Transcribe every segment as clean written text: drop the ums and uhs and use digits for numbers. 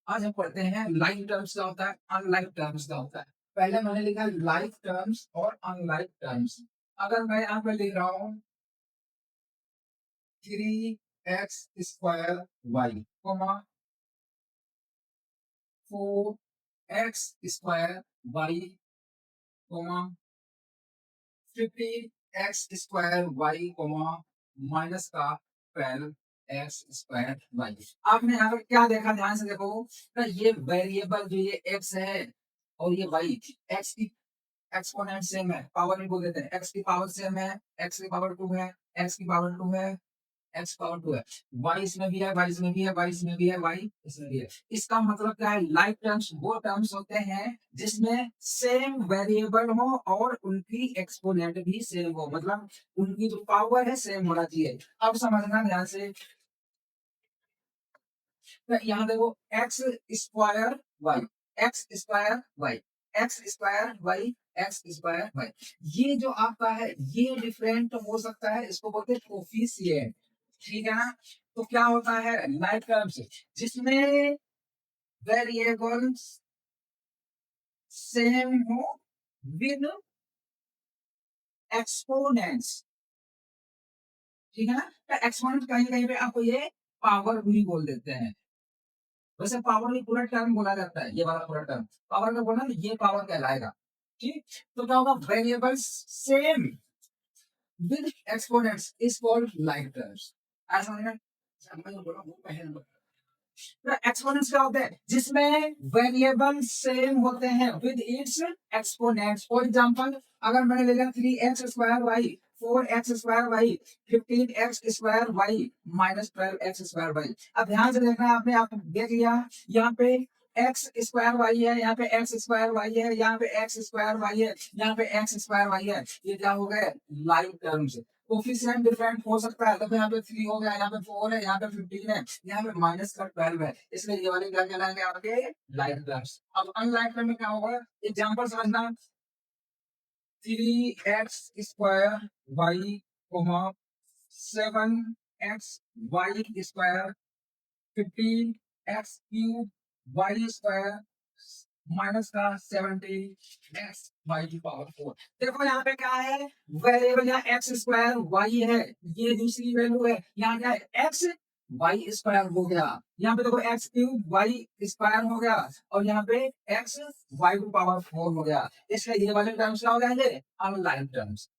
आज हम पढ़ते हैं लाइक टर्म्स क्या होता है, अनलाइक टर्म्स क्या होता है। पहले मैंने लिखा लाइक टर्म्स और अनलाइक टर्म्स। अगर मैं यहाँ पे लिख रहा हूँ 3x² Y comma 4x² Y comma 15x² Y comma minus का 12x² वाई। आपने यहाँ पे क्या देखा, ध्यान से देखो ना, ये वेरिएबल जो ये x है और ये y, x की एक्सपोनेंट सेम है, पावर भी बोल देते हैं। x की पावर सेम है, x की पावर 2 है, x की पावर 2 है, x पावर 2 है। y इसमें भी है, y इसमें भी है, y इसमें भी है, y इसमें भी है। इसका मतलब क्या है? लाइक टर्म्स वो टर्म्स होते हैं जिसमें सेम वेरिएबल हो और उनकी एक्सपोनेंट भी सेम हो, मतलब उनकी जो पावर है सेम होना चाहिए। अब समझना ध्यान से, तो यहाँ देखो X square Y, X square Y, X square Y, X square Y, ये जो आपका है ये डिफरेंट हो सकता है, इसको बोलते हैं कोफिशिएंट। ठीक है ना? तो क्या होता है लाइक टर्म्स जिसमें वेरिएबल्स सेम हो विद एक्सपोनेंट्स। ठीक है ना? तो एक्सपोनेंट कहीं कहीं पे आपको ये पावर भी बोल देते हैं। वैसे पावर में पूरा टर्म बोला जाता है, ये वाला पूरा टर्म पावर का बोला, ये पावर कहलाएगा। ठीक, तो क्या होगा? Variables same with exponents is called like terms. ऐसा नहीं है, मैं बोला वो पहले एक्सपोनेंट्स क्या होते हैं? जिसमें वेरिएबल सेम होते हैं with its exponents. For example, अगर मैंने ले लिया 3x² Y, 4x² Y, 15x² Y minus 12x²वाई। अब ध्यान से देखना, आपने आप देख लिया यहाँ पे x² वाई है, यहाँ पे x² वाई है, यहाँ पे x²वाई है, यहाँ पे x²वाई है। ये क्या हो गए? Like terms. कोफिशिएंट डिफरेंट हो सकता है, तो यहाँ पे 3 हो गया, यहाँ पे 4 है, यहाँ पे 15 है, यहाँ पे माइनस का 12 है, इसलिए ये वाले क्या कहलाएंगे आपके? Like terms. अब अनलाइक टर्म में क्या होगा? एग्जांपल समझना, 3x² Y comma 7x Y square 15x³ minus का 70x/4। देखो यहाँ पे क्या है? वेरिएबल यहाँ x² वाई है, ये दूसरी वैल्यू है। यहाँ क्या है? x² हो गया। यहाँ पे देखो x³ वाई² हो गया, और यहाँ पे x/4 हो गया। इसलिए ये वाले टर्म्स क्या हो जाएंगे? Unlike terms.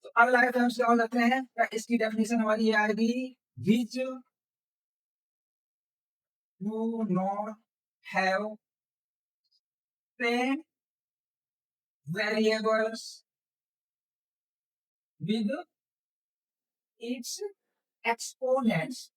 तो अनलाइक टर्म्स क्या हो जाते हैं? इसकी डेफिनेशन हमारी ये आएगी, विच do not have same variables with its exponents।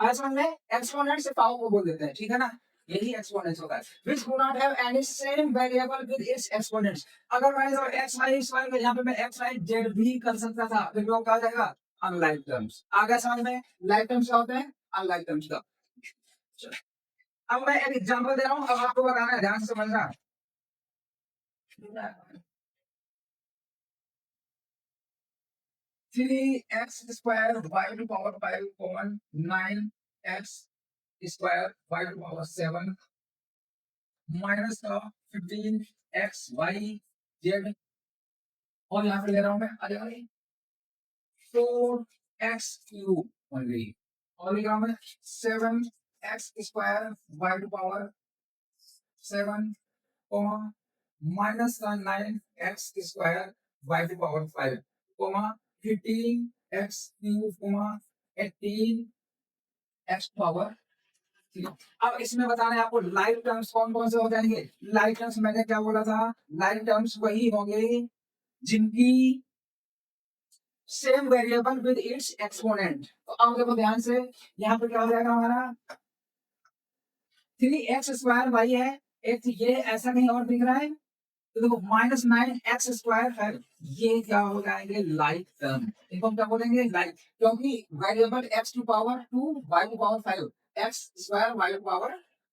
ऐसा में एक्सपोनेंट से पावर को बोल देते हैं, ठीक है ना? यही एक्सपोनेंट्स होता है। Which do not have any same variable with its exponents। अगर मैंने तो x y इस वाले यहाँ पे मैं x y z भी कर सकता था, फिर वो क्या जाएगा? Unlike terms. आगे समझ में? लाइक टर्म्स क्या होते हैं? अनलाइक टर्म्स का। अब मैं एक एग्जांपल दे रहा हूँ, अब आपको बताना है, ध्यान से समझना। 3x² Y common 9x² Y 7 minus का 15x/y/z, और यहाँ पे ले रहा हूँ मैं, आ जाएगा 4x³ ओनली, और लिख रहा हूँ मैं 7x² वाई 7 माइनस का 9x² वाई 15x³ 18x²। अब इसमें बताना है आपको लाइक टर्म्स कौन कौन से हो जाएंगे। लाइक टर्म्स मैंने क्या बोला था? लाइक टर्म्स वही होंगे जिनकी same variable with its exponent. तो अब देखो ध्यान से, यहाँ पे क्या हो जाएगा हमारा? 3x² वाई है, एक तो ये ऐसा कहीं और दिख रहा है, तो देखो -9x² है, ये क्या हो जाएंगे? Like term. इनको हम क्या बोलेंगे? लाइक, क्योंकि variable x⁴ y⁴ x² y⁴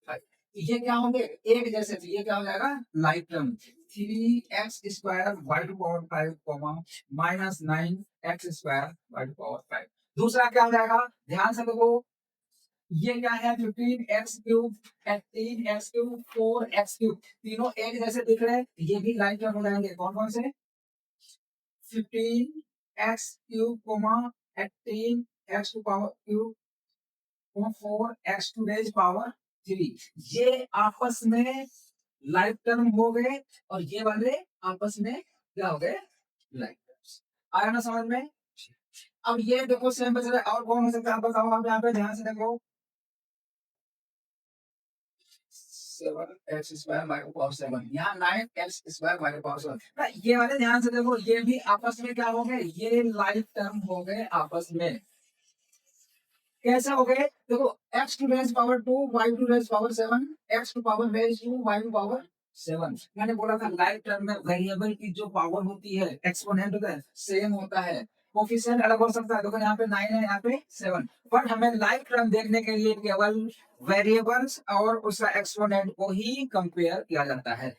5, ये क्या होंगे? एक जैसे, तो ये क्या हो जाएगा? Like term. 3x² y⁴ -9x² y⁴ 5। दूसरा क्या हो जाएगा? ध्यान से देखो, ये क्या है 15x³ 18x³ 4x³ तीनों एक जैसे दिख रहे हैं, ये भी लाइक टर्म हो जाएंगे। कौन कौन से? 15x³ 18x³ 4x⁻³ ये आपस में लाइक टर्म हो गए और ये वाले आपस में क्या हो गए? Like terms. आया ना समझ में? अब ये देखो सेम बच रहा है, और कौन हो सकता है? आप बताओ, आप यहाँ पे ध्यान से देखो। 7x² यहाँ 9x² ये वाले ध्यान से देखो, ये भी आपस में क्या हो गए? ये लाइक टर्म हो गए आपस में। कैसे हो गए? देखो x⁻², y⁻7, x⁻2, y⁻7। मैंने बोला था लाइक टर्म में वेरिएबल की जो पावर होती है एक्सपोनेंट होता है सेम होता है, कोफिशिएंट अलग हो सकता है। देखो यहाँ पे 9 है, यहाँ पे 7, बट हमें लाइक टर्म देखने के लिए केवल वेरिएबल्स और उसका एक्सपोनेंट को ही कंपेयर किया जाता है।